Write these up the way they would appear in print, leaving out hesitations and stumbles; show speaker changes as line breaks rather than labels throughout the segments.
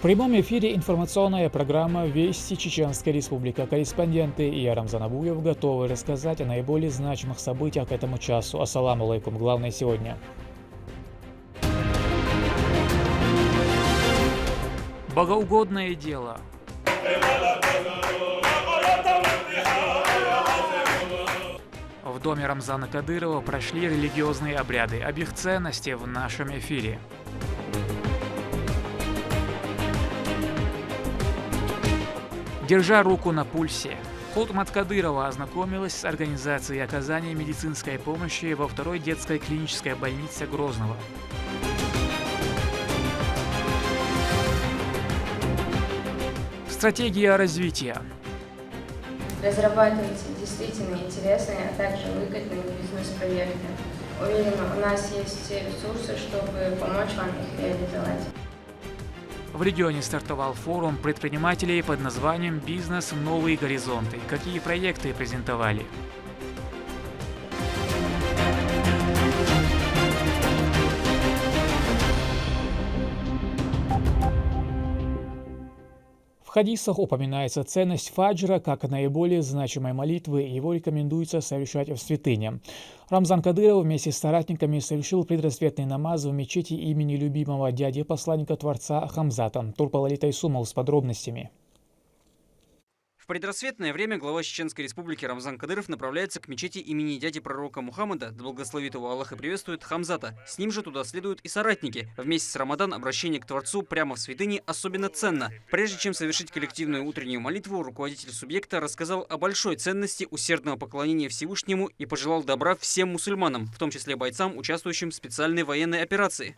В прямом эфире информационная программа «Вести Чеченской Республики». Корреспонденты я, Рамзан Абуев, готовы рассказать о наиболее значимых событиях к этому часу. Ассаламу алейкум. Главное сегодня. Богоугодное дело. В доме Рамзана Кадырова прошли религиозные обряды. Об их ценности в нашем эфире. Держа руку на пульсе, Хутмат Кадырова ознакомилась с организацией оказания медицинской помощи во второй детской клинической больнице Грозного. Стратегия развития.
Разрабатываются действительно интересные, а также выгодные бизнес-проекты. Уверена, у нас есть все ресурсы, чтобы помочь вам их реализовать.
В регионе стартовал форум предпринимателей под названием «Бизнес. Новые горизонты». Какие проекты презентовали? В хадисах упоминается ценность фаджра как наиболее значимой молитвы, и его рекомендуется совершать в святыне. Рамзан Кадыров вместе с соратниками совершил предрассветный намаз в мечети имени любимого дяди посланника Творца Хамзата. Турпал Тайсумов с подробностями.
В предрассветное время глава Чеченской Республики Рамзан Кадыров направляется к мечети имени дяди пророка Мухаммада, да благословит его Аллах и приветствует, Хамзата. С ним же туда следуют и соратники. В месяц Рамадан обращение к Творцу прямо в святыне особенно ценно. Прежде чем совершить коллективную утреннюю молитву, руководитель субъекта рассказал о большой ценности усердного поклонения Всевышнему и пожелал добра всем мусульманам, в том числе бойцам, участвующим в специальной военной операции.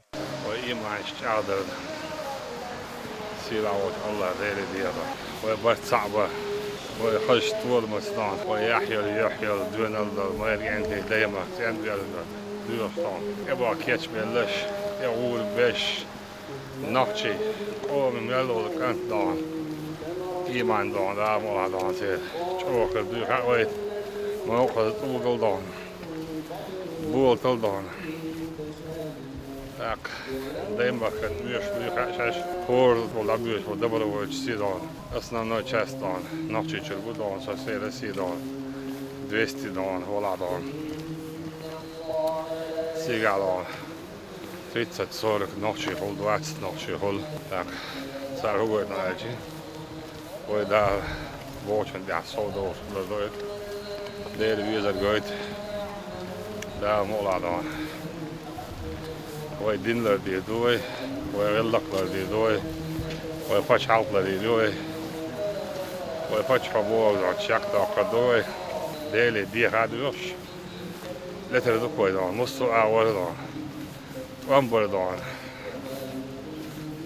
ويخش طول مستان ويحيى دون الله ما يرجع انت دايما تنبيا دوستان يبقى كيتش بلش يقول بش نقشي قوم ملو كانت دان إيمان دان دام ولا دان سير شوك دو خاويت موقع طوغل دان بول تل دان tak дайма бьешь шаш хор вол бьешь вол добро сидон основной часть дон ночи чергу дон со всей России дон 200 дон вола дон сега дон 30-40 ночи хол 20 ночи хол так саргует на эти ой да очень да солдат лодоет дер визер гойт да мола дон وای دین لردی دوی وای ولق لردی دوی وای پاچ حلق لردی دوی وای پاچ حبوب دار چک داخل دوی دیلی دی خدوش لتر دو کوی دان مستو آور دان وام بر دان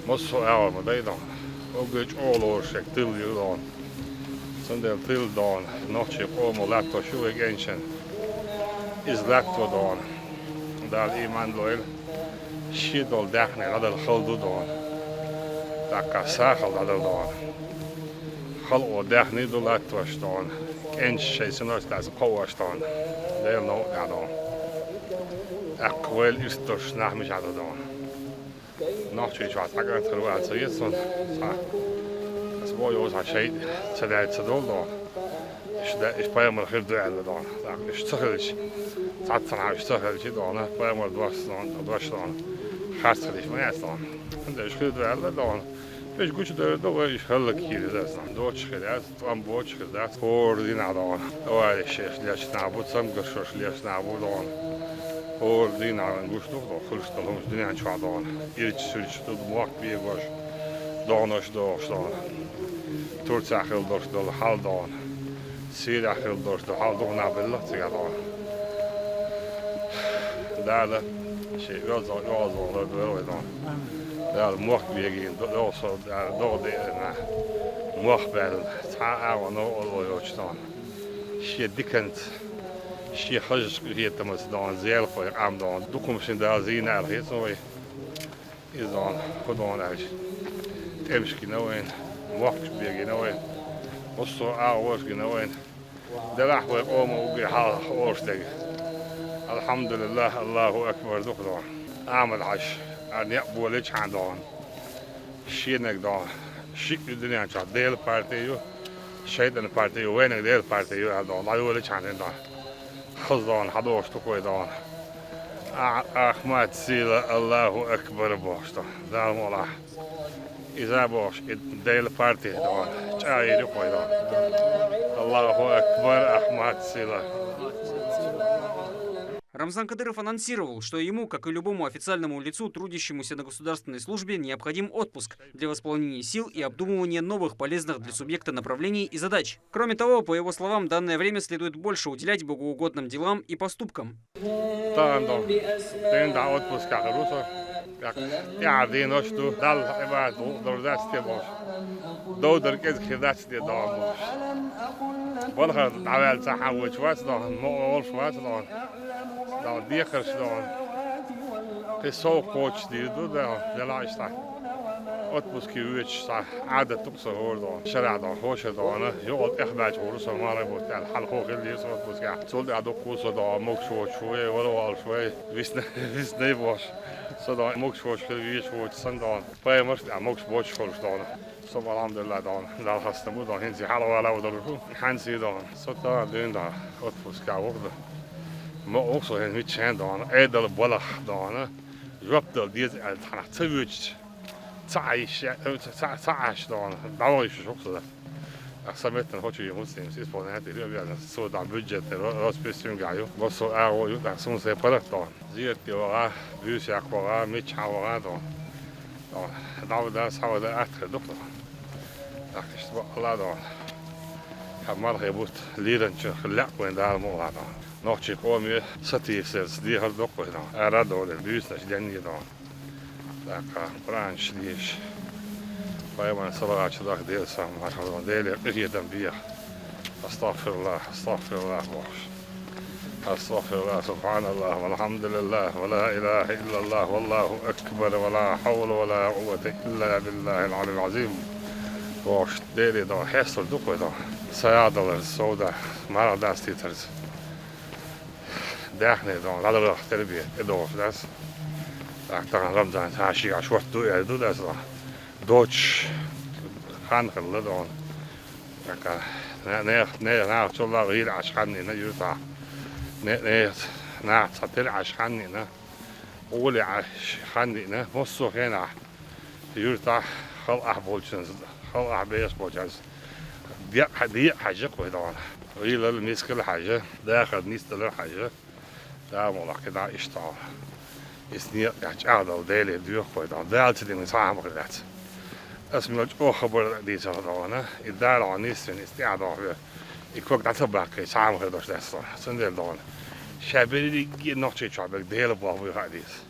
مستو آور مدای دان اوگج اولور شک تل دی دان سندل تل دان نوچی قوم و لطو شوی گنشن از لطو دان دال ایمان لویل شیدال دخنه لادل خلدو دان دکا ساخل لادل دان خل او دخنه دولت واشتان کنش شیسناش دست قواشتان دیل نو دان اقوال استش نحمش عددان ناخچه چوات اگر تروات سیستون از بایوز هشید سداد سدول دان اش بایم الخير دعاء دان اش تخرج تعطنا اش تخرج دان بایم دوستان خاصه ما يستان عندش خير دعاء دان اش گوش داره دو اش خلق كير دستان دو چخدات ام بو چخدات فور دين دان او الشيخ ليش نعبود سم قشوش ليش نعبود دان فور دين عن گوش دو خلص دون دنيا چوا دان يرچ سرچ دو موق بيگوش دانش دان تورت اخل داشت دل حال دان سیر اخیل داشت حال دو نبله تیگادان داله شی وزا دو دان داله موخ بیگین دو سو دو نه موخ بر تا آوانو اولویوچتان شی دیکند شی خرج گیت تماس دان زیل خوی ام دان دو کمشین دال زین ارهیت نوی ایزان خودان اش تمشکی نوین موخ بیگین نوین وصو آورش جنوين دلح ويقوم وبيحال ورشتك الحمد لله الله أكبر دخلون أعمل عش أن يقبل ليش عندهم Şeynek da şık dünya çat değil partiyo. Şeyden partiyo ve ne değil partiyo da la öyle çanın da. Kızdan hadi hoştu koydan. Ahmet Sila Allahu Ekber boştu. Da mola. İza boş değil parti da. Çayırı koydan. Allahu Ekber Ahmet Sila.
Рамзан Кадыров анонсировал, что ему, как и любому официальному лицу, трудящемуся на государственной службе, необходим отпуск для восполнения сил и обдумывания новых полезных для субъекта направлений и задач. Кроме того, по его словам, данное время следует больше уделять богоугодным делам и поступкам.
Dan dikkers dan. Het is zo coach die doet dat. De laatste. Отпуск يوجد عادة تقصى هوردان شرع دان خوش دانه يقعد إخبار هورس ما ربوت الحلقة اللي يسوى أتبوس كه صلد عدو قوس دا مكشوش شوي ولا وال شوي ويسني باش صدا مكشوش كل ويش سندان باي مرش مكش باش خورش دانه صبح الحمد لله دان لا خستمو دان هنزي حلا ولا ودرو حنسي دان صدا دين دا أتبوس كه وقت ما أقصى هن ميتشان دان أيدل بلخ دانه جبت ديز الحنا تبوش تعيش دان دعوش شخص ده سمعت هوش يمسلم سيس بونات اللي بيعمل صوت عن بودجت راس بيسيون جايو بس أو يقطع سون سيبرت دان زيت يورا بيوس يقورا ميتش حورا دان دان ده سوا ده أكثر دكتور أكشت الله دان همال خيبوت ليرن خلق وين ده مو هذا نوتشي قومي ستي سيرس دي هر دكتور دان أرادو البيوس نشدني دان Dakle, branš liješ. Pa imam salač dak del sam, marhaban deli jedan bija. Astaghfirullah, astaghfirullah boš. Astaghfirullah, subhanallah, walhamdulillah, wa la ilaha illallah, wallahu akbar, wa la hawla wa la quwwata illa billahi al-ali al-azim. Boš, deli da hestor dukve da. Sayadalar, soda, maradastiters. Dahne da, ladar terbiye, edof das. Aktaran Ramzan hashi ashwat do das Deutsch han khaldon aka ne cholla غير ashkhani na yurta ne na satel ashkhani na quli ashkhani na mosso hena yurta khal ahbolchans khal ahbes bolchans دي حاجه قوي غير المسكل حاجه داخل نيستل حاجه دا والله كده اشتغل إسنير يحجعد أو ديلي ديوخ ويدان دالت دي من صاحب غلات اسمي وجه خبر دي سهدانا الدال عنيسين استعادة يكوك تعتبر كي صاحب غلاتش داستا سندل دان شابيري جي نوتشي شابك ديل بوافي خاديس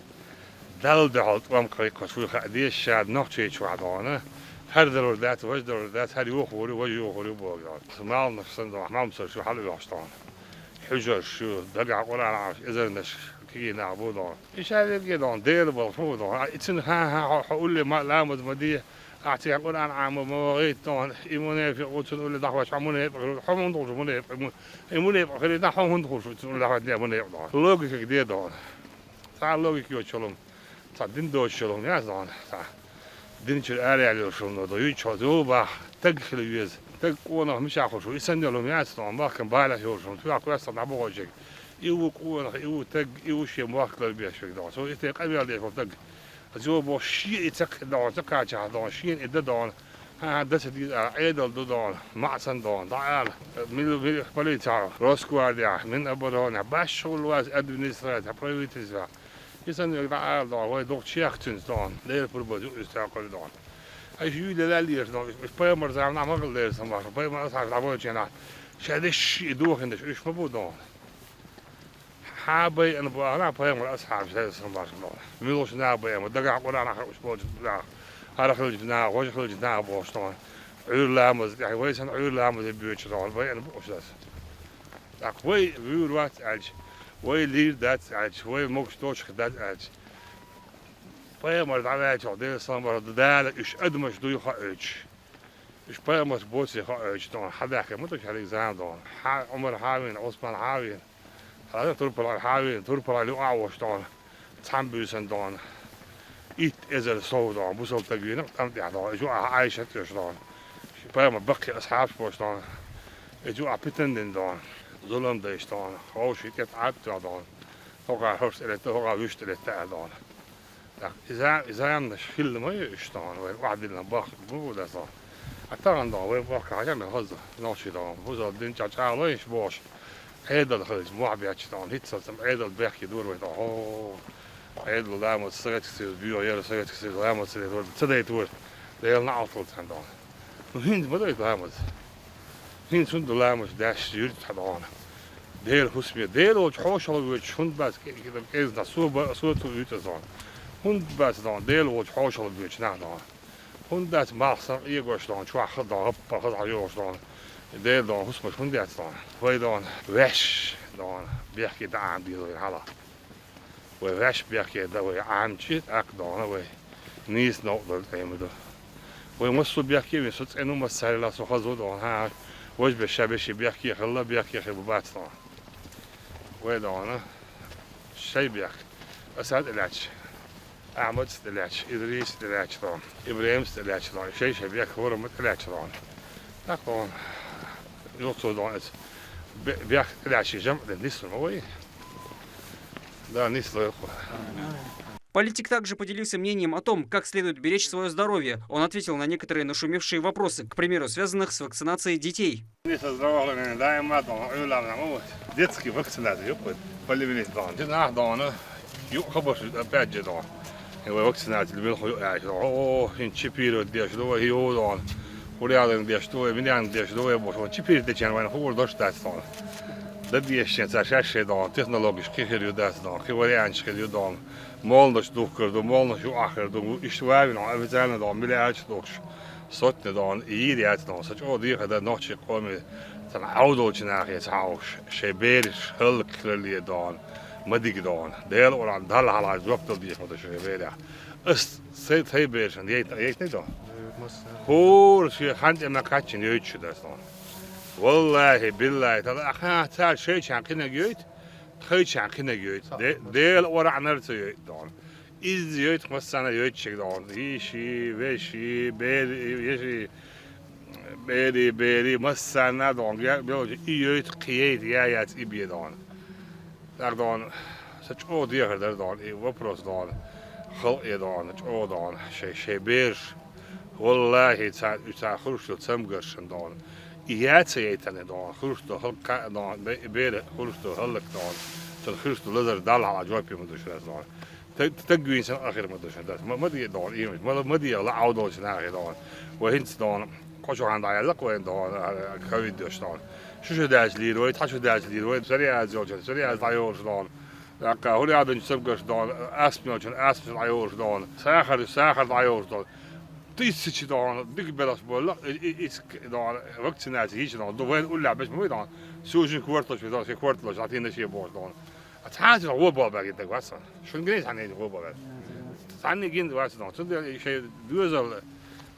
دال دهالت وام كي كشوي خاديس شاد نوتشي شوادانا هر درور ذات وجه درور ذات هر يوخوري وجه يوخوري بوغدان سمال نفسن دان حمام سر شو حلو يحشتان حجر شو دقع قرآن عاش إذا نش كي نعبودان إيش هذا كده دير بالفودان إتن ها هقول لي ما لا مدمدية أعطي قرآن عام مواعيد دان إيمانه في قوتن ولا دعوة عمونه حمون دول عمونه إيمانه خلي ده حمون دول ولا دعوة عمونه دان لوجيك كده دان تعال لوجيك يوشلون تعال دو شلون يا دان دين شو أري على شلون ده يشهدوا با تدخل يوز تقونا مش عارف شو يسند لهم يا دان ما كان باله شلون تو أقوى صنع بوجك يو قونا يو تج يو شيء مواقع البيع شو كده سو يتق قبل عليه تج جو بوشي يتق دان تكاجا دان شين إد دان ها دس دي عيدل دان معسن دان تعال من بوليتار روسكوارديا من أبوران باش شغل واز أدمنسترات برايفتيزا يسند تعال دان هو دوك شيختن دان لير بربودو استاقل دان أي شيء لا لير دان بايمر زعما نعمل لير سمار بايمر صار لابد جنا شادش يدوخ إنش إيش مبودان حابي أنا بقى بايم الأصحاب زي الصنباش الله ميلوش نابي دقع قرآن آخر أسبوع لا هذا خلج نا وجه خلج نا بوشتون عير لامز يعني ويسن عير لامز بيوتش طبعا باي أنا بوش ده أقوي بيور وات عج وي لير دات عج وي موكش توش خدات عج بايم الدعوة عدي الصنباش دال إيش أدمش دوي خارج إيش بايم بوسي خارج طبعا حدا كم متوش عليك زمان طبعا عمر حاوين عثمان حاوين هذا تربل الحاوي تربل اللي أعوش دان تحمل سندان إيت إزل صودا بوصلت جينا قمت يعني جو عايشة يشلون بقى بقي أصحاب بوشلون جو عبتن دون ظلم ديشلون خوش كت عبت دون هو هرس إلى هو وشت إلى دون إذا عندنا شيل ما يشلون واحد لنا باخ بو ده صار أتمنى دون وين باخ عجم هذا ناشي دون هذا الدين جاء ليش باش هذا الخليج مو عبيت دون هيت صار هذا الباخ يدور وين Edel daarmee strijdgestuurd, bureau strijdgestuurd, daarmee strijd wordt. Ze deed wordt. De hele nacht wordt gedaan. Maar niet wat uit daarmee. Niet zo'n de lammers dash stuurt gedaan. De hele goed meer. De hele wat hoog zal wordt. Hond best. Ik heb eens dat zo te uit te zijn. Hond best dan. De hele wat hoog zal wordt na dan. Hond dat mag zijn. Ik was dan zwaar gedaan. Hoppa gedaan jongens dan. De hele dan goed maar hond dat dan. Wij dan weg dan. Berg je daar die door halen. وراش بيحكي ده وعامشي أقدرنا ونيس نقدر تعمله ومصر بيحكي من صوت إنه مسألة لا سخزود ها وش بالشبش بيحكي خلا بيحكي خبوباتنا ودانا شيء بيحكي أسعد العش أحمد العش إدريس العش طبعا إبراهيم العش طبعا شيء بيحكي ورمت العش طبعا طبعا يقصد عن بيحكي العش جمع الناس المويه Да, не слышал.
Политик также поделился мнением о том, как следует беречь свое здоровье. Он ответил на некоторые нашумевшие вопросы, к примеру, связанных с вакцинацией детей.
Детские вакцинации, полевые данные. Dat is het zesde dan technologisch gegeven dat dan geweldig gedaan molens dochter de molens zo achter de is waar nou we zijn dan miljard toch soort dan hier het dan zoals oh die dat nog je komen dan autootje naar het huis scheberisch hulk kleur dan maar die dan deel of aan dal haal drop dat die van de schebera is zit hij bezig en die eet niet dan hoor je hand in elkaar je dat dan والله بالله ترى تعال شيء كان كنا جيت خير كان كنا جيت ديل ورا نرت جيت دون إز جيت مثلا جيت شيء دون يشي وشي بيري بيري مثلا دون بيوج جيت قيد يا إبي دون دون سچ دي هذا دون وبروس دون خلق دون سچ دون شيء بير والله تعال خرج تسمجرشن دون إيات يتني دون خرجت هلك دون بير خرجت هلك دون خرجت لذر دال على جوابي مدرسة دون تجوين سنة آخر مدرسة دون ما دي دون إيمش ما دي لا عودة سنة آخر دون وهنت دون كشوا عند عيالك وين دون خويد دوش دون شو داش لير وين تحشو داش لير وين سريع زوج سريع دايور دون لك هو اللي عادن سبقش دون أسمع دايور دون ساخر دايور دون تيسش دون ديك بلاش بولا إيش دون vaccinatie هيش دون دوين ولا بس مو دون سوجن كوارتلش دون في كوارتلش عطينا شيء بوش دون أتحاج هو بابا كده قصة شو نقول عني هو بابا عني جين قصة دون صدق شيء دوزل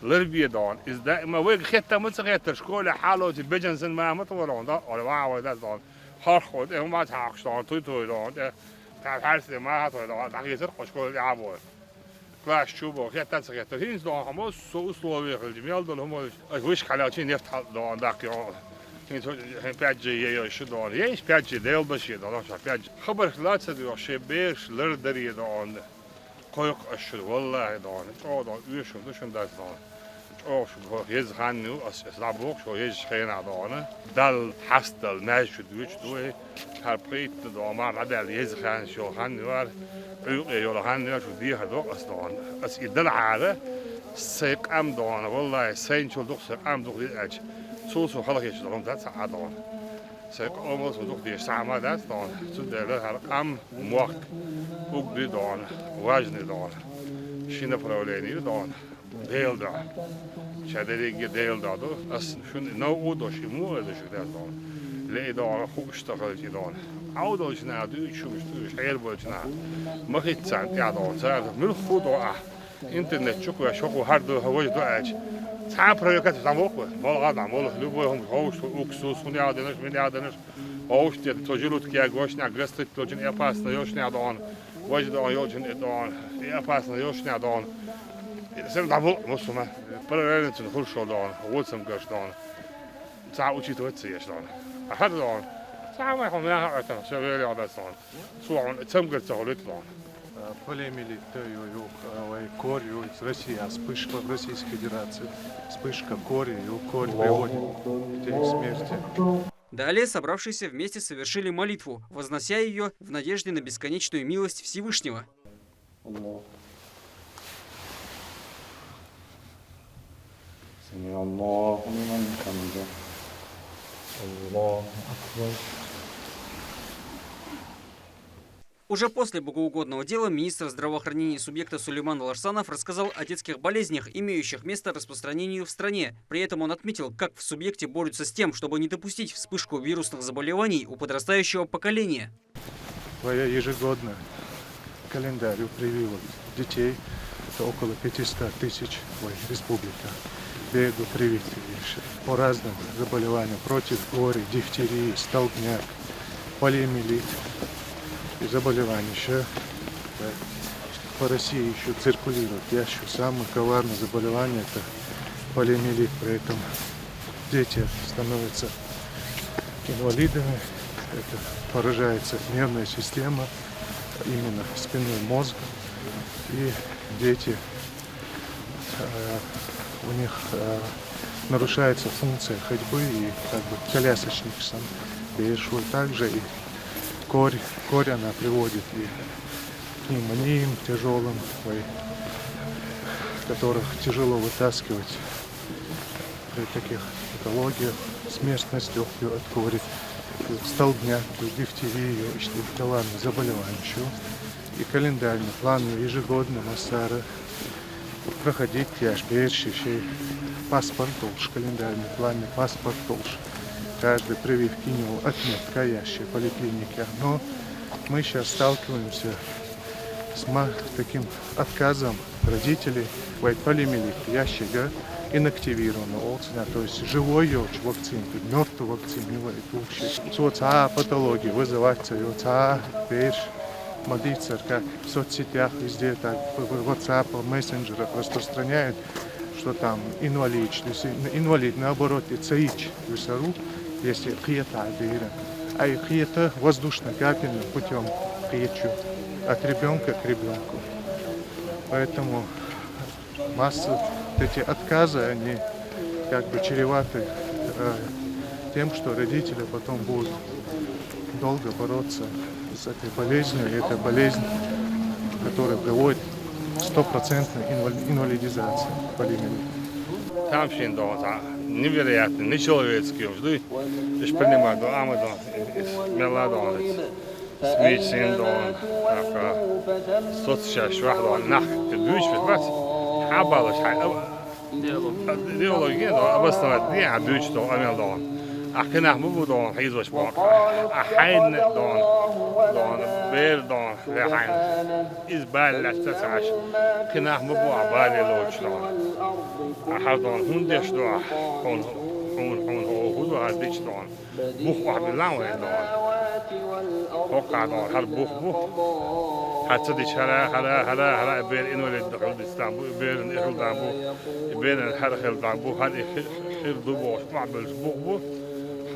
لربي دون إذا ده ما ويك خدت متسخيت شكول حاله تبجنسن ما متورون ده ولا واو ده دون خارخود هم ما تحقش دون توي دون تعرف ما هاتوا دون تحقيق شكول يعبوا كلاش شوبو خيات تنسخيت هينز دون هم سوسلوفي الجميع دون هم وش حالاتين يفتح دون داك هن بيجي شو دون يش بيجي ديل بشي دون شو بيجي خبر لا تصدق شيء بيش لردري دون قيق أشر والله دون دون ويشون دوشون داس دون شو يزغنوا أسلابوك شو يجخينا دون دل حستل ناش دوش دوه هالبريت دون ما عدل يزغن شو هنوار يولا هنوار شو ديه دو أصدون أس يدل على سيق أم دون والله سين شو دوخ سيق أم دوخ دي أج سوسو خلاص يشتغلون ده ساعة دون سيق أمس دوخ دي ساعة ما ده دون سودله هالأم موق أقدي دون واجني دون شينا بروليني دون ديل دا شادريجي ديل دا دو أس شون نو أودو شي مو هذا شو ده دون ليه دون خوب اشتغلت دون عودو جنا دو شو مش حيل بوجنا ما خيت ساعة يا دون ساعة من خودو إنترنت شكو شكو هردو هواج دو أج ساعة بريكات زموكو والله غدا والله لبوهم هوش أكسوس هني عادنش من عادنش هوش تجلوت كي أقوشنا قصت تجن إباس نيوشنا دون Vagy dan jočin dan, ja pasna jočnja dan. Sem da vol musuma. Prvo tu hulšo dan, volcem gaš dan. Ca učit ociješ dan. A had dan. Ca ma hom ja ata, se veli ada dan. Suon цемгар цаолит dan.
Полемили корью из России, вспышка в Российской Федерации, вспышка кори, и корь приводит к смерти.
Далее собравшиеся вместе совершили молитву, вознося ее в надежде на бесконечную милость Всевышнего. Уже после богоугодного дела министр здравоохранения субъекта Сулейман Ларсанов рассказал о детских болезнях, имеющих место распространению в стране. При этом он отметил, как в субъекте борются с тем, чтобы не допустить вспышку вирусных заболеваний у подрастающего поколения.
Ежегодно календарь прививок детей, это около 500 тысяч республика. Бегу привитые по разным заболеваниям, против гори, дифтерии, столбняк, полиомиелит. И заболевания еще по России еще циркулируют. Самое коварное заболевание — это полиомиелит. При этом дети становятся инвалидами. Это поражается нервная система, именно спинной мозг. И дети, у них нарушается функция ходьбы и как бы колясочник сам перешел также. И корь она приводит и к пневмониям тяжелым, которых тяжело вытаскивать при таких патологиях, смертность легкую от кори, столбняк, дифтерию, и ладно, заболевания. И календарный план ежегодно массара проходить тяж перший паспорт толш, календарный план паспорт толш. Каждый прививки него отметка ящей поликлиники. Но мы сейчас сталкиваемся с таким отказом родителей в полиомиелит ящика инактивированного, то есть живой вакцин, мертвый вакцин, патологии вызывается, молиться, как в соцсетях везде, так в WhatsApp, в мессенджерах распространяют, что там инвалид, наоборот, и цаич высору, если хиета адыра, а и хиета воздушно-капельным путем хиечу от ребенка к ребенку. Поэтому масса эти отказы, они как бы чреваты тем, что родители потом будут долго бороться с этой болезнью. И это болезнь, которая приводит к 100% инвалидизации полиомиелита.
Там ще невероятно, нечеловецкие. Лишь принимать до Амадон, Меладон, Смитсиндон, соцсчастье, Вахдон, Нах, Бюч, Витват, Абалаш, Диология, обосновать, не Бюч, то Амелдон. أحكي مو دون حيزوش باقة أحين دون بير دون لحين إزبال لستسعش كنا مو عبالي لوش دون أحد دون هندش دون هون هو هديش دون بوخ واحد بالله دون وقع دون هر بوخ هتصديش هلا بير إنه للدخول بستانبو بير إنه دانبو بير الحرخل دانبو هذه خير دبوش معبل بوخ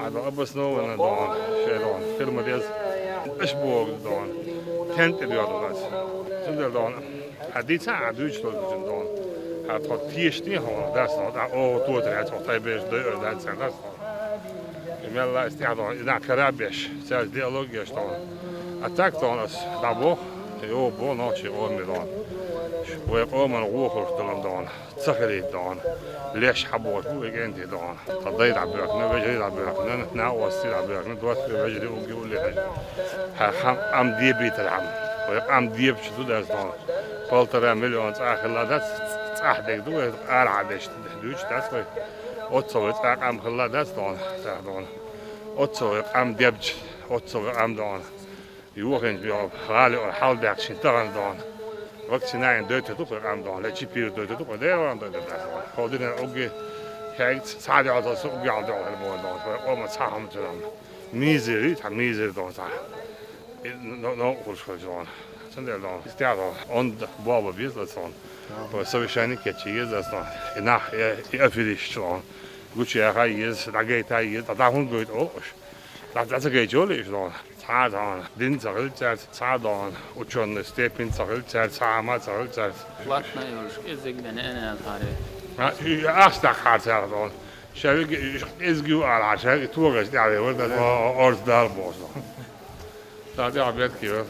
هذا أبس نوعنا دون شيء دون خدمة ديز أشبوه دون تنت الرياضة بس سندل دون حديث عن دوش دون هذا تيشتني هون داس دون أو توتر هذا طيبش دير داس داس دون يلا استعداد إذا كرابش ساز ديالوجيش دون أتاك دون أس دابو يو بو ناتشي أمي دون ويقوم الروح دون تسخري دون ليش حبوت هو أنت دون تضيع عبرك نبجي عبرك ناوسي عبرك ندوس بجري وجيول لي هم دي بيت العم ويقام دي بشدود از دون فلتر مليون آخر لا دست أحدك دو أرعدش دوش دست وي أتصور أقام خلا دست دون أتصور أقام ديبج أتصور أقام دون يوخن بيو غالي حال داكشين تغن دون vaccineren døde du på ramdon, eller chipir døde du på det var døde der. Og det er også helt særligt at så vi aldrig har mål og man tager ham til dem. Miser, han miser dog så. Nå, kurskøjson. Und Baba Wieslerson, aber совершенно кетчиез асно. Нах я фидишлон. Гучи я есть, да гейта есть, да он говорит, о, да гейджоли что. Цадан, дин цагылцар, цадан, учёный степень цагылцар, цама цагылцар.
Ладно, я изгнан أنا هاري.
أصدق حرصان. شبك إزجو على عشان توقش يعني وده أرض دار بوصل. ده عبيد كيف.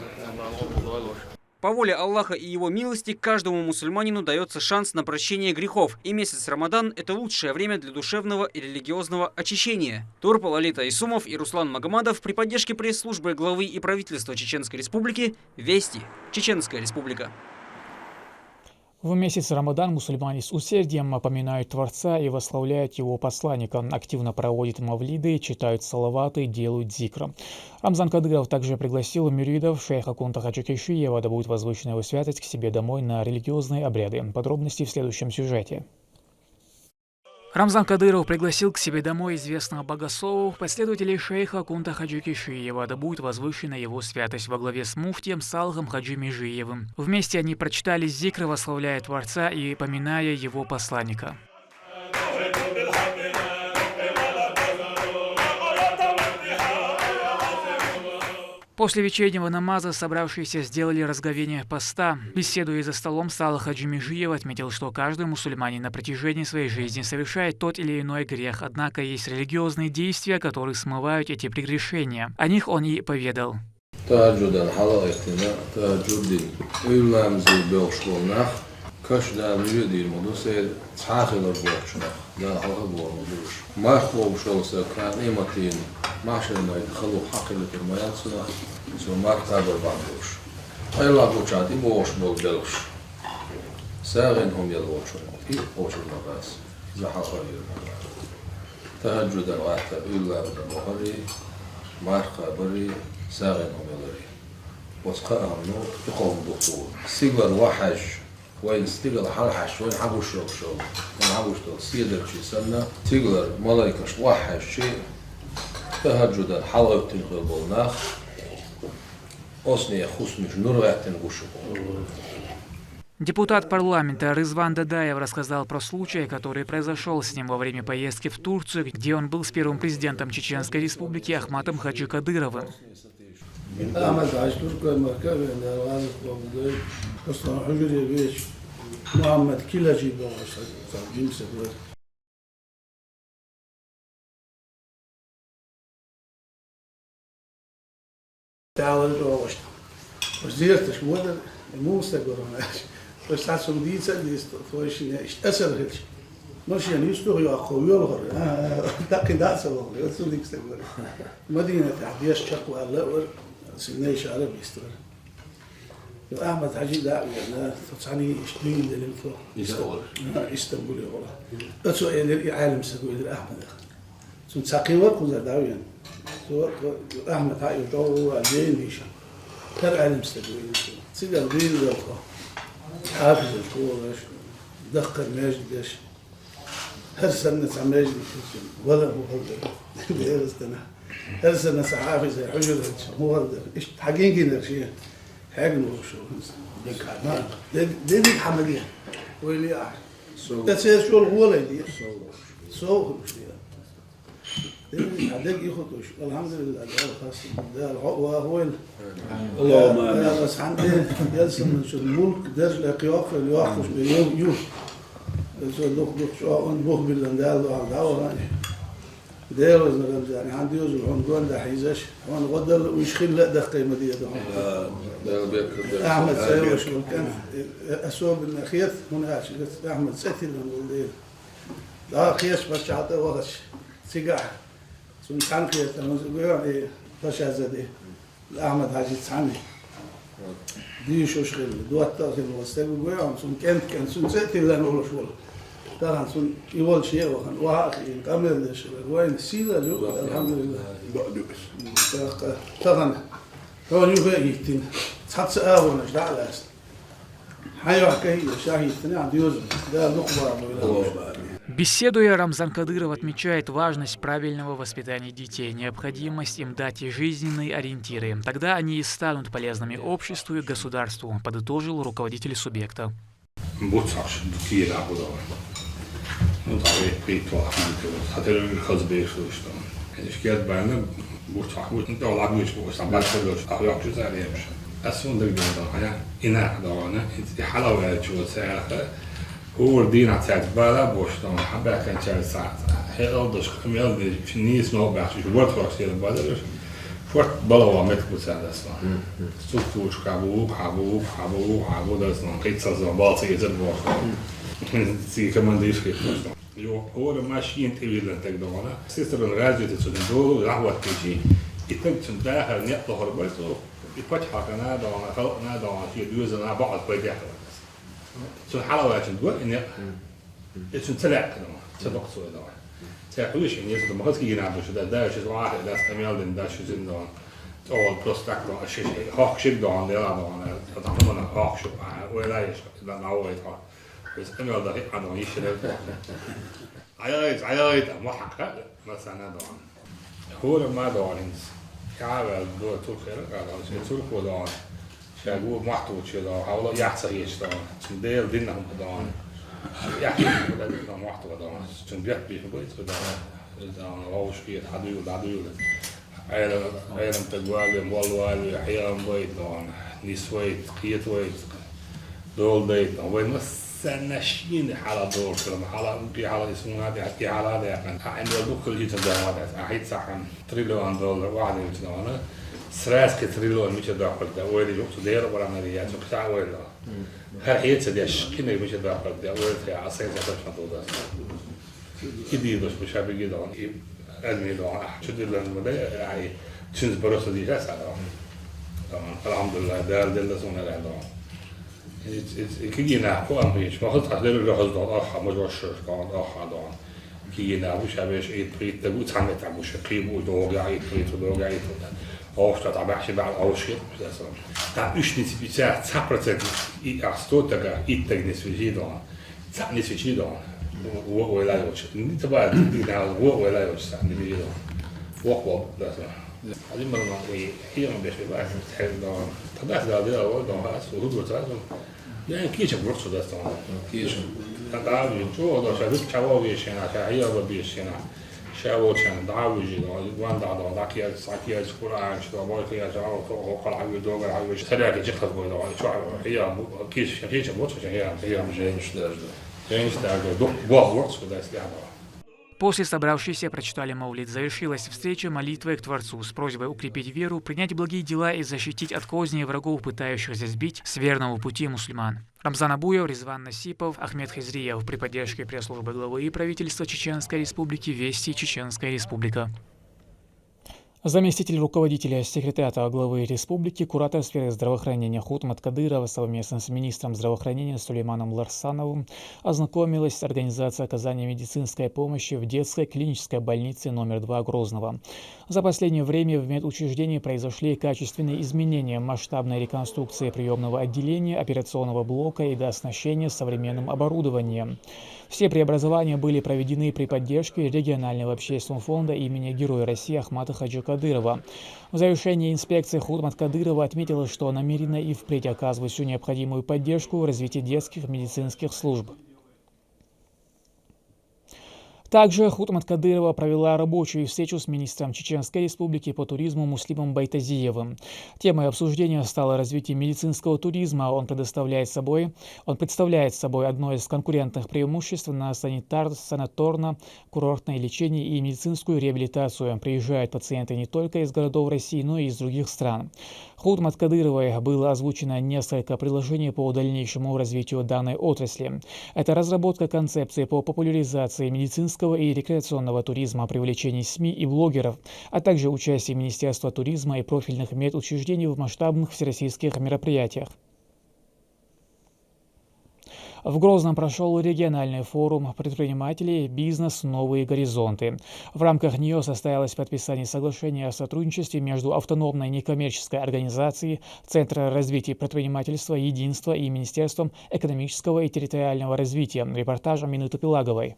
По воле Аллаха и Его милости каждому мусульманину дается шанс на прощение грехов, и месяц Рамадан – это лучшее время для душевного и религиозного очищения. Турпа Лолита Исумов и Руслан Магомадов при поддержке пресс-службы главы и правительства Чеченской Республики «Вести. Чеченская Республика».
В месяц Рамадан мусульмане с усердием поминают Творца и восславляют его посланника, активно проводят мавлиды, читают салаваты, делают зикр. Рамзан Кадыров также пригласил мюридов шейха Кунта Хаджи Кишиева, да будет возвышена его святость, к себе домой на религиозные обряды. Подробности в следующем сюжете. Рамзан Кадыров пригласил к себе домой известных богословов, последователей шейха Кунта Хаджи Кишиева, да будет возвышена его святость, во главе с муфтием Салхом Хаджи Межиевым. Вместе они прочитали зикр, восславляя Творца и поминая его посланника. После вечернего намаза собравшиеся сделали разговение поста. Беседуя за столом, Салах Хаджи Межиев отметил, что каждый мусульманин на протяжении своей жизни совершает тот или иной грех, однако есть религиозные действия, которые смывают эти прегрешения. О них он и поведал.
معشر ما يدخلوا حقل الميانسنا سو مرتب البندوش أيلا بوشاتي موش بولدلش ساغنهم يلوشون في قوش المباس إذا حصل يرمى تهجدا واحد إلا بمهري مرقى بري ساغنهم يلري وسقاهم نور يقوم دكتور سيجر وحش وين سيجر حرحش وين عبوش شو وين عبوش سيدر شي سنة سيجر ملايكش وحش شيء تهجدا حلقة الغبوناخ осне хусмиш нурватен гушу.
Депутат парламента Рызван Дадаев рассказал про случай, который произошел с ним во время поездки в Турцию, где он был с первым президентом Чеченской Республики Ахматом Хаджи Кадыровым.
وزيرتش مودر موسى قرناش بس حسوا ديتس فوش أسر هلش مش يعني يستوه يأخذ يلغر تقي داس الله يصير ديك استقبل مدينة عبيش شقوة الله سنيش عربي استقبل أحمد حجي داعي أنا تصاني إشترين للفوق يستقبل يقول أتسو إلى عالم سقول إلى أحمد سن ساقي ورق وزاد داويا أحمد هاي يدور عليه نيشان كان عالم سقول سيدا البيل ذلك حافظ الكورش دخل ماجدش هر سنة ماجد ولا هو هذا هر سنة حافظ حجر هو هذا إيش حقيقي نرشيه حاجة نوشوا ديك حمدية ويلي تسير شو الغولة دي سو ديك يخطوش الحمد لله خاص ده هو اللهم بس عندي يلزم من شو الملك درج القياق اللي ياخذ باليوم يوم شو دوك شو ان بوخ بالندال دعوه داير يعني عندي يوز العنقون ده حيزاش وانا غدر ويشخل لا ده قيمه دي ده احمد ساوي شو كان اسوء بالنخيط هنا احمد ساتي اللي نقول ده خيش باش عطى وغش سيجاح سون كان خيط انا يعني باش هذا احمد حاجي تصني دي شو شغل دوت تاخذ الوسط وياهم سون كان سون ساتي اللي نقول شو طبعا سون يقول شيء وخن واخي كمل وين سيدا جو الحمد لله طبعا هو يفيتين تحط اول نجد على حيو حكايه شاهي ثاني عند يوزن ده نقبه
Беседуя, Рамзан Кадыров отмечает важность правильного воспитания детей, необходимость им дать жизненные ориентиры. Тогда они и станут полезными обществу и государству, подытожил руководитель субъекта.
هو دينا تاعت بالا بوشتون حبا كان تاعت ساعت هيلدش كميل في النيس نو باش جوات خاص يلا بالا فورت بالا مت بتاعت اسمع سوتوش كابو ده اسمه قيت زباطي يزر بوشتون سي كمان ديش كيف يو هو ماشيين تبيل تقدرنا سيستر الغازي تسودو قهوه تيجي يتم داخل نيطهر بيتو يفتح كنا دانا في دوزنا بعض بيدحر سو حلاوة جدول إني إيش نتلعب كلام تبقى سوى ده تأكلش إني إذا ما خذ كينا بس ده شيء واحد ده أميال دين ده شيء زين ده أول بروستاك ده شيء هاك شيء ده عن ده لا ده عن ده طبعا أنا هاك شو ولا إيش ده ناوي ده بس أميال ده أنا يشيل ده عيايت ما حكى مثلا ده هو ما ده عن كعبة دو تركيا هذا شيء تركيا ده شاقو محطوط شيء ده حاول يحصل يشتغل ديل دينهم كدان يحكي كده ده محطوط ده عشان بيحكي في بيت ده أنا راوش فيه عديول عيلم تجوال والوال أحيان بيت ده نسويت قيت ويت دول ديت وين سنشين حالة دور كلام حالة اسمها دي حكي حالة ده يعني عنده كل شيء تبدأ هذا أحيد ساعة $3 واحد يمكن سراس كتريلون مش داخل ده وين يوقف دير ولا مريات وقطع ولا هل حيت سديش كنا مش داخل ده وين في عصير ده فضل ده جديد مش عارف جديد أدمي ده شد المدة يعني تشنز بروس دي جالس طبعا الحمد لله ده سونا ده كيجينا هو أمريش ما خلص على اللي خلص ده مجرش كان ده كيجينا مش عارف إيه بريت تقول تعمل تعمل قيم ودوغ عيد بريت ودوغ عيد Hoofdstad Abaxje bij Ooschip, daar is niet bizar, 10% Aristoteles iets dan, het is niet dan, hoe wij het niet te baat, die nou hoe wij het staan, die dan, wat dat is. Alleen maar hier een beetje bij het dan, dat daar deel wordt dan gaat, hoe wordt dat dan? Ja, een keertje wordt zo dat dan. Keertje. Dat daar je zo dat je het zou weer zijn, dat je hier wat weer zijn. شاو كان دعوجي وان دعوة داكيا ساكيا سكورا شو باكيا جاو قال عيو دوغ عيو سريع جخت بوي شو هي كيش موت هي مش ده بوغ ده استعمال.
После собравшиеся прочитали Маулид. Завершилась встреча молитвой к Творцу с просьбой укрепить веру, принять благие дела и защитить от козней врагов, пытающихся сбить с верного пути мусульман. Рамзан Абуев, Резван Насипов, Ахмед Хизриев при поддержке пресс-службы главы и правительства Чеченской Республики Вести Чеченская Республика. Заместитель руководителя секретариата главы республики, куратор сферы здравоохранения Хутмат Кадырова совместно с министром здравоохранения Сулейманом Ларсановым ознакомилась с организацией оказания медицинской помощи в детской клинической больнице номер 2 Грозного. За последнее время в медучреждении произошли качественные изменения масштабной реконструкции приемного отделения, операционного блока и дооснащения современным оборудованием. Все преобразования были проведены при поддержке регионального общественного фонда имени Героя России Ахмата Хаджи Кадырова. В завершении инспекции Хутмат Кадырова отметила, что намерена и впредь оказывать всю необходимую поддержку в развитии детских медицинских служб. Также Хутмат Кадырова провела рабочую встречу с министром Чеченской Республики по туризму Муслимом Байтазиевым. Темой обсуждения стало развитие медицинского туризма. Он представляет собой одно из конкурентных преимуществ на санаторно-курортное лечение и медицинскую реабилитацию. Приезжают пациенты не только из городов России, но и из других стран. Хутмат Кадыровой было озвучено несколько предложений по дальнейшему развитию данной отрасли. Это разработка концепции по популяризации медицинского и рекреационного туризма, привлечении СМИ и блогеров, а также участие Министерства туризма и профильных медучреждений в масштабных всероссийских мероприятиях. В Грозном прошел региональный форум предпринимателей «Бизнес. Новые горизонты». В рамках нее состоялось подписание соглашения о сотрудничестве между автономной некоммерческой организацией Центра развития предпринимательства «Единство» и Министерством экономического и территориального развития. Репортаж Амины Топилаговой.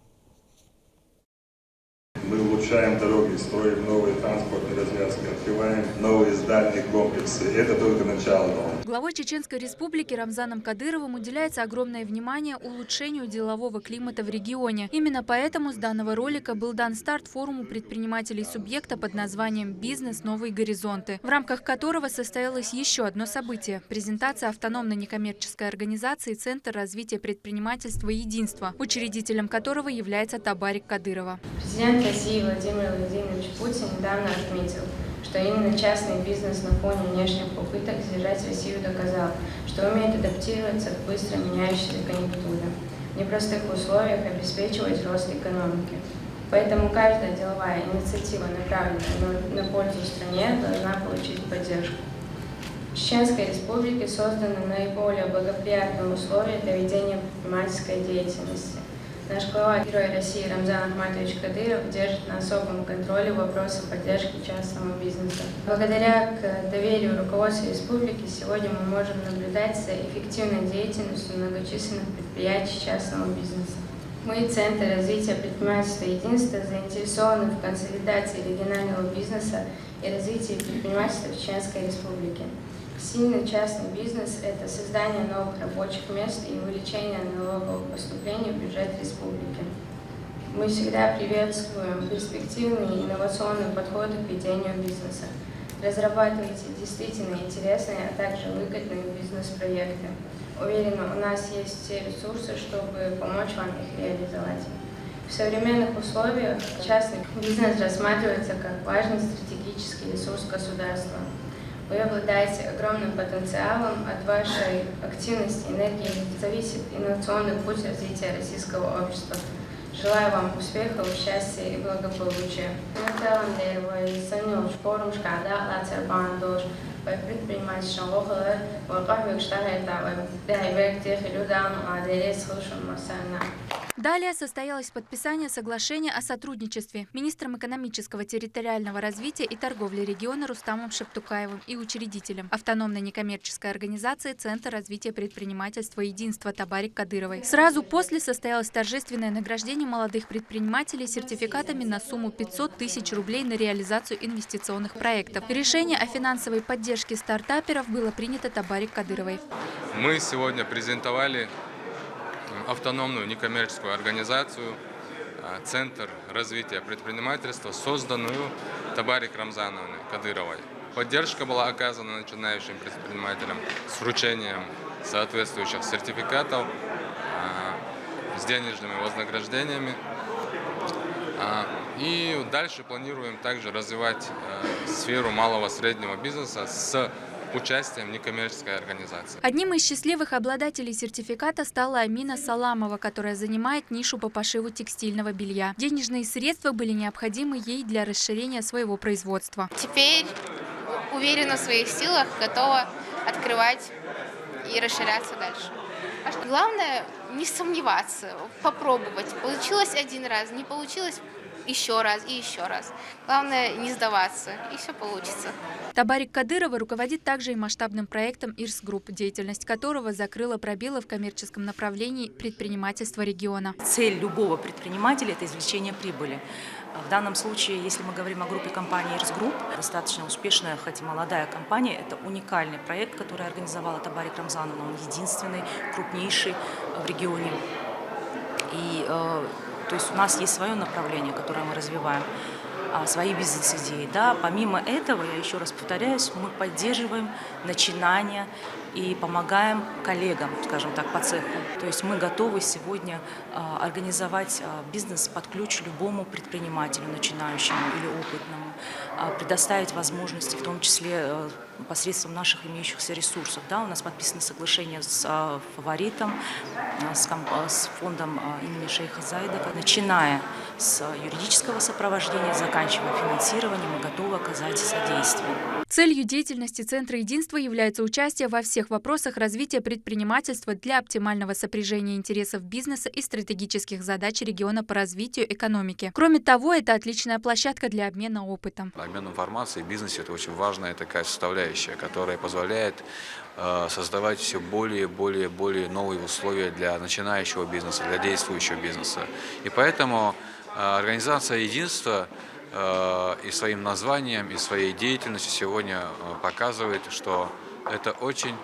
улучшаем дороги, строим новые транспортные развязки, открываем новые здания, комплексы. Это только начало.
Главой Чеченской Республики Рамзаном Кадыровым уделяется огромное внимание улучшению делового климата в регионе. Именно поэтому с данного ролика был дан старт форуму предпринимателей субъекта под названием «Бизнес. Новые горизонты», в рамках которого состоялось еще одно событие – презентация автономной некоммерческой организации «Центр развития предпринимательства и единства», учредителем которого является Табарик Кадырова.
Президент России Владимир Владимирович Путин недавно отметил, что именно частный бизнес на фоне внешних попыток сдержать Россию доказал, что умеет адаптироваться к быстро меняющейся конъюнктуре, в непростых условиях обеспечивать рост экономики. Поэтому каждая деловая инициатива, направленная на пользу стране, должна получить поддержку. В Чеченской Республике созданы наиболее благоприятные условия для ведения предпринимательской деятельности. Наш глава, герой России Рамзан Ахматович Кадыров, держит на особом контроле вопросы поддержки частного бизнеса. Благодаря доверию руководства республики сегодня мы можем наблюдать за эффективной деятельностью многочисленных предприятий частного бизнеса. Мы, Центр развития предпринимательства и единства, заинтересованы в консолидации регионального бизнеса и развитии предпринимательства в Чеченской Республике. Сильный частный бизнес – это создание новых рабочих мест и увеличение налоговых поступлений в бюджет республики. Мы всегда приветствуем перспективные и инновационные подходы к ведению бизнеса. Разрабатывайте действительно интересные, а также выгодные бизнес-проекты. Уверена, у нас есть все ресурсы, чтобы помочь вам их реализовать. В современных условиях частный бизнес рассматривается как важный стратегический ресурс государства. Вы обладаете огромным потенциалом, от вашей активности и энергии зависит инновационный путь развития российского общества. Желаю вам успехов, счастья и благополучия.
Далее состоялось подписание соглашения о сотрудничестве министром экономического, территориального развития и торговли региона Рустамом Шептукаевым и учредителем автономной некоммерческой организации «Центр развития предпринимательства и единства» Табарик Кадыровой. Сразу после состоялось торжественное награждение молодых предпринимателей сертификатами на сумму 500 тысяч рублей на реализацию инвестиционных проектов. Решение о финансовой поддержке стартаперов было принято Табарик Кадыровой.
Мы сегодня презентовали автономную некоммерческую организацию «Центр развития предпринимательства», созданную Табарик Рамзановной Кадыровой. Поддержка была оказана начинающим предпринимателям с вручением соответствующих сертификатов с денежными вознаграждениями. И дальше планируем также развивать сферу малого и среднего бизнеса с участием некоммерческой организации.
Одним из счастливых обладателей сертификата стала Амина Саламова, которая занимает нишу по пошиву текстильного белья. Денежные средства были необходимы ей для расширения своего производства.
Теперь уверена в своих силах, готова открывать и расширяться дальше. Главное не сомневаться, попробовать. Получилось один раз, не получилось еще раз и еще раз. Главное не сдаваться, и все получится.
Табарик Кадырова руководит также и масштабным проектом «Ирс Групп», деятельность которого закрыла пробелы в коммерческом направлении предпринимательства региона.
Цель любого предпринимателя – это извлечение прибыли. В данном случае, если мы говорим о группе компании «Ирс Групп», достаточно успешная, хоть и молодая компания, это уникальный проект, который организовала Табарик Рамзановна. Он единственный, крупнейший в регионе. И то есть у нас есть свое направление, которое мы развиваем, свои бизнес-идеи. Да? Помимо этого, я еще раз повторяюсь, мы поддерживаем начинания и помогаем коллегам, скажем так, по цеху. То есть мы готовы сегодня организовать бизнес под ключ любому предпринимателю, начинающему или опытному, предоставить возможности, в том числе посредством наших имеющихся ресурсов. Да, у нас подписаны соглашения с «Фаворитом», с фондом имени шейха Зайда, начиная с юридического сопровождения, заканчивая финансированием, мы готовы оказать содействие.
Целью деятельности Центра единства является участие во всех вопросах развития предпринимательства для оптимального сопряжения интересов бизнеса и стратегических задач региона по развитию экономики. Кроме того, это отличная площадка для обмена опытом.
Обмен информацией в бизнесе – это очень важная такая составляющая, которая позволяет создавать все более новые условия для начинающего бизнеса, для действующего бизнеса. И поэтому организация единства и своим названием, и своей деятельностью сегодня показывает, что это очень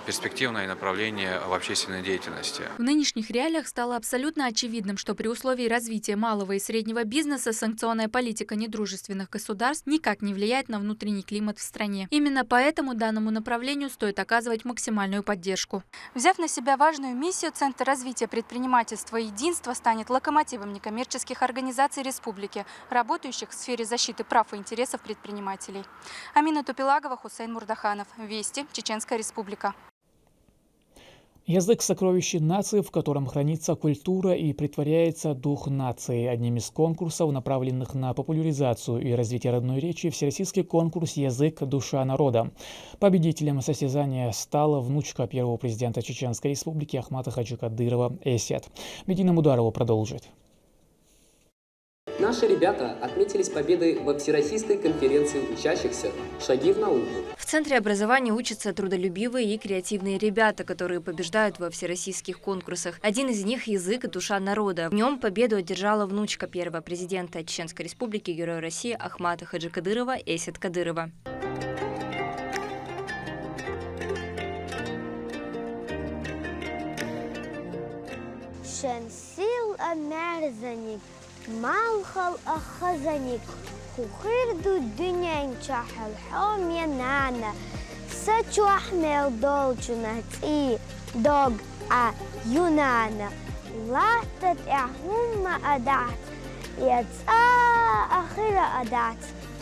перспективное направление в общественной деятельности.
В нынешних реалиях стало абсолютно очевидным, что при условии развития малого и среднего бизнеса санкционная политика недружественных государств никак не влияет на внутренний климат в стране. Именно поэтому данному направлению стоит оказывать максимальную поддержку. Взяв на себя важную миссию, Центр развития предпринимательства «Единство» станет локомотивом некоммерческих организаций республики, работающих в сфере защиты прав и интересов предпринимателей. Амина Тупилагова, Хусейн Мурдаханов. Вести. Чеченская республика.
Язык – сокровище нации, в котором хранится культура и притворяется дух нации. Одним из конкурсов, направленных на популяризацию и развитие родной речи, всероссийский конкурс «Язык. Душа народа». Победителем состязания стала внучка первого президента Чеченской республики Ахмата Хаджи Кадырова Эсет. Медина Мударова продолжит.
Наши ребята отметились победой во Всероссийской конференции учащихся «Шаги в науку». В Центре образования учатся трудолюбивые и креативные ребята, которые побеждают во всероссийских конкурсах. Один из них – «Язык. Душа народа». В нем победу одержала внучка первого президента Чеченской республики, Героя России Ахмата Хаджи Кадырова Эсет Кадырова.
Малхал ахазаник, хухирду дюнянь чахал хомянана, сачуахмел долчунат и дог а юнана, латат ахумма адат, яца ахира адат,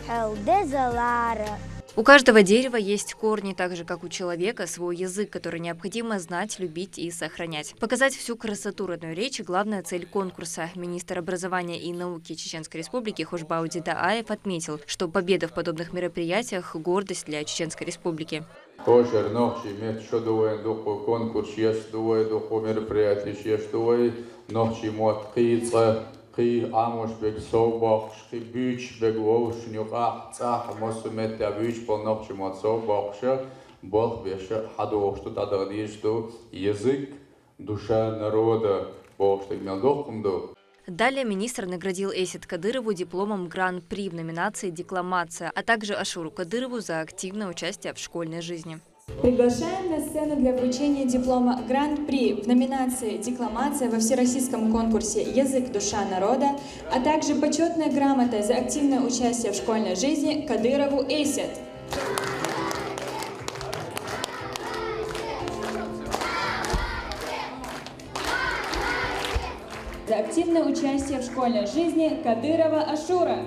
хелдезалара. У каждого дерева есть корни, так же, как у человека, свой язык, который необходимо знать, любить и сохранять. Показать всю красоту родной речи – главная цель конкурса. Министр образования и науки Чеченской республики Хушбауди Дааев отметил, что победа в подобных мероприятиях – гордость для Чеченской республики.
Амош бег собак, бич бег воуш нюках, цах мосумет бич полночи мот собак, бог беша хадох что тададиш что язык, душа народа, бог что мелдохумду.
Далее министр наградил Эсет Кадырову дипломом Гран-при в номинации «Декламация», а также Ашуру Кадырову за активное участие в школьной жизни.
Приглашаем на сцену для вручения диплома Гран-при в номинации «Декламация» во всероссийском конкурсе «Язык. Душа народа», а также почетная грамота за активное участие в школьной жизни Кадырову Эсет. За активное участие в школьной жизни Кадырова Ашура.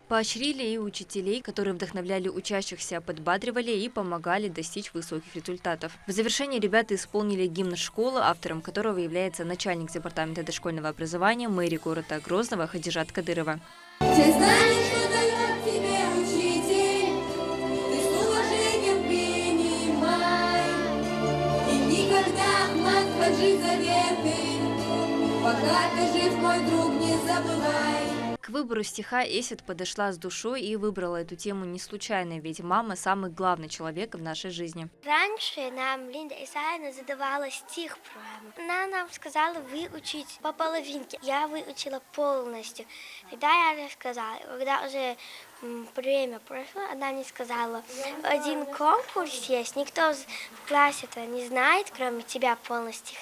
Поощрили и учителей, которые вдохновляли учащихся, подбадривали и помогали достичь высоких результатов. В завершении ребята исполнили гимн школы, автором которого является начальник департамента дошкольного образования мэрии города Грозного Хадижат Кадырова.
Пока ты жив, мой друг, не забывай.
К выбору стиха Эсет подошла с душой и выбрала эту тему не случайно, ведь мама – самый главный человек в нашей жизни.
Раньше нам Линда Исаевна задавала стих про маму. Она нам сказала выучить по половинке. Я выучила полностью. Тогда я рассказала. Когда уже время прошло, она мне сказала, один конкурс есть, никто в классе-то не знает, кроме тебя полностью.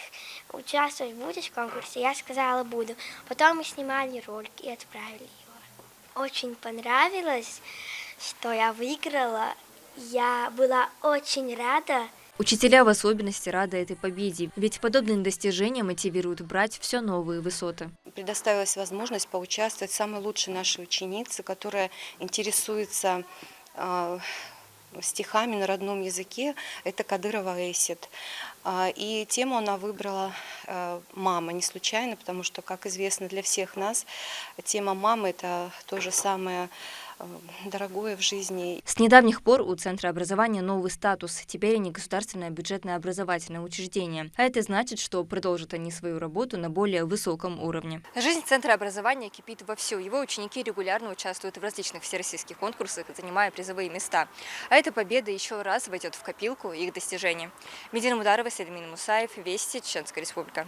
Участвовать будешь в конкурсе? Я сказала, буду. Потом мы снимали ролик и отправили его. Очень понравилось, что я выиграла. Я была очень рада.
Учителя в особенности рады этой победе, ведь подобные достижения мотивируют брать все новые высоты.
Предоставилась возможность поучаствовать самой лучшей нашей ученице, которая интересуется стихами на родном языке, это Кадырова Эсет. И тему она выбрала «Мама» не случайно, потому что, как известно для всех нас, тема мамы – это то же самое дорогое в жизни.
С недавних пор у Центра образования новый статус. Теперь они государственное бюджетное образовательное учреждение. А это значит, что продолжат они свою работу на более высоком уровне. Жизнь Центра образования кипит вовсю. Его ученики регулярно участвуют в различных всероссийских конкурсах, занимая призовые места. А эта победа еще раз войдет в копилку их достижений. Медина Мударова, Седмин Мусаев, Вести, Чеченская Республика.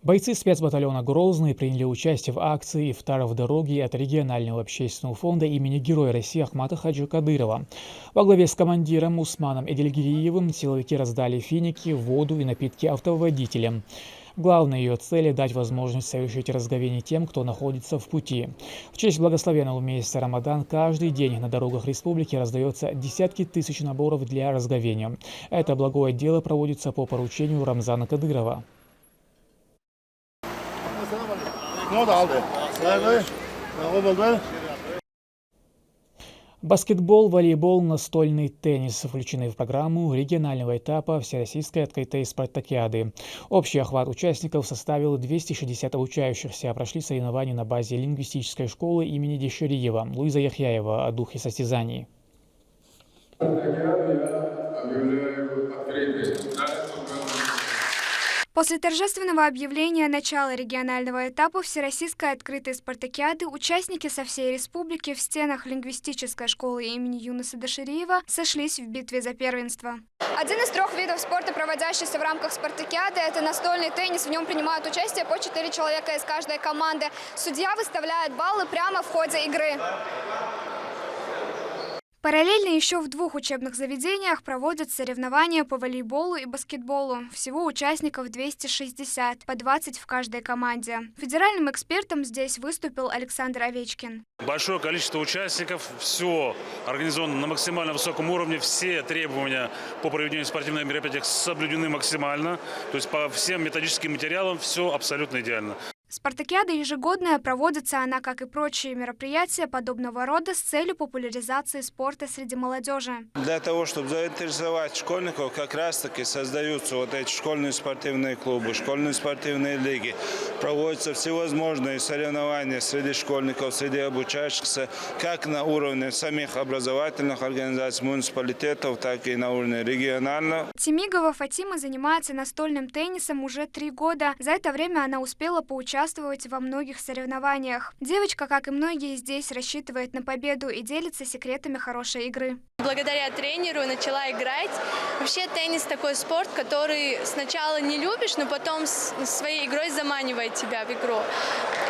Бойцы спецбатальона «Грозный» приняли участие в акции «Ифтар в дороге» от регионального общественного фонда имени Героя России Ахмата Хаджи Кадырова. Во главе с командиром Усманом Эдельгириевым силовики раздали финики, воду и напитки автоводителям. Главная ее цель – дать возможность совершить разговение тем, кто находится в пути. В честь благословенного месяца Рамадан каждый день на дорогах республики раздается десятки тысяч наборов для разговения. Это благое дело проводится по поручению Рамзана Кадырова. Баскетбол, волейбол, настольный теннис включены в программу регионального этапа Всероссийской открытой спартакиады. Общий охват участников составил 260 обучающихся. Прошли соревнования на базе лингвистической школы имени Дешириева. Луиза Яхьяева о духе состязаний.
После торжественного объявления начала регионального этапа Всероссийской открытой спартакиады участники со всей республики в стенах лингвистической школы имени Юнуса Дашириева сошлись в битве за первенство. Один из 3 видов спорта, проводящийся в рамках спартакиады, это настольный теннис. В нем принимают участие по 4 человека из каждой команды. Судья выставляет баллы прямо в ходе игры. Параллельно еще в 2 учебных заведениях проводят соревнования по волейболу и баскетболу. Всего участников 260, по 20 в каждой команде. Федеральным экспертом здесь выступил Александр Овечкин.
Большое количество участников, все организовано на максимально высоком уровне, все требования по проведению спортивных мероприятий соблюдены максимально. То есть по всем методическим материалам все абсолютно идеально.
Спартакиада ежегодная, проводится она, как и прочие мероприятия подобного рода, с целью популяризации спорта среди молодежи.
Для того, чтобы заинтересовать школьников, как раз-таки создаются вот эти школьные спортивные клубы, школьные спортивные лиги. Проводятся всевозможные соревнования среди школьников, среди обучающихся, как на уровне самих образовательных организаций, муниципалитетов, так и на уровне регионального.
Тимигова Фатима занимается настольным теннисом уже 3 года. За это время она успела поучаствовать во многих соревнованиях. Девочка, как и многие здесь, рассчитывает на победу и делится секретами хорошей игры.
Благодаря тренеру начала играть. Вообще теннис такой спорт, который сначала не любишь, но потом своей игрой заманивает тебя в игру.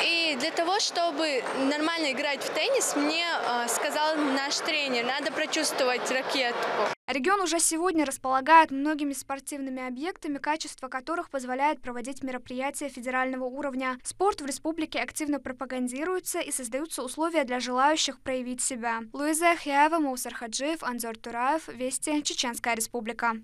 И для того, чтобы нормально играть в теннис, мне сказал наш тренер, надо прочувствовать ракетку.
Регион уже сегодня располагает многими спортивными объектами, качество которых позволяет проводить мероприятия федерального уровня. Спорт в республике активно пропагандируется и создаются условия для желающих проявить себя. Луиза Яхьяева, Мусар Хаджиев, Анзор Тураев, Вести, Чеченская Республика.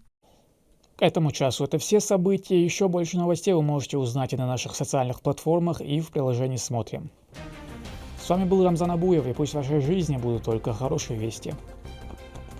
К этому часу это все события. Еще больше новостей вы можете узнать и на наших социальных платформах, и в приложении «Смотрим». С вами был Рамзан Абуев, и пусть в вашей жизни будут только хорошие вести.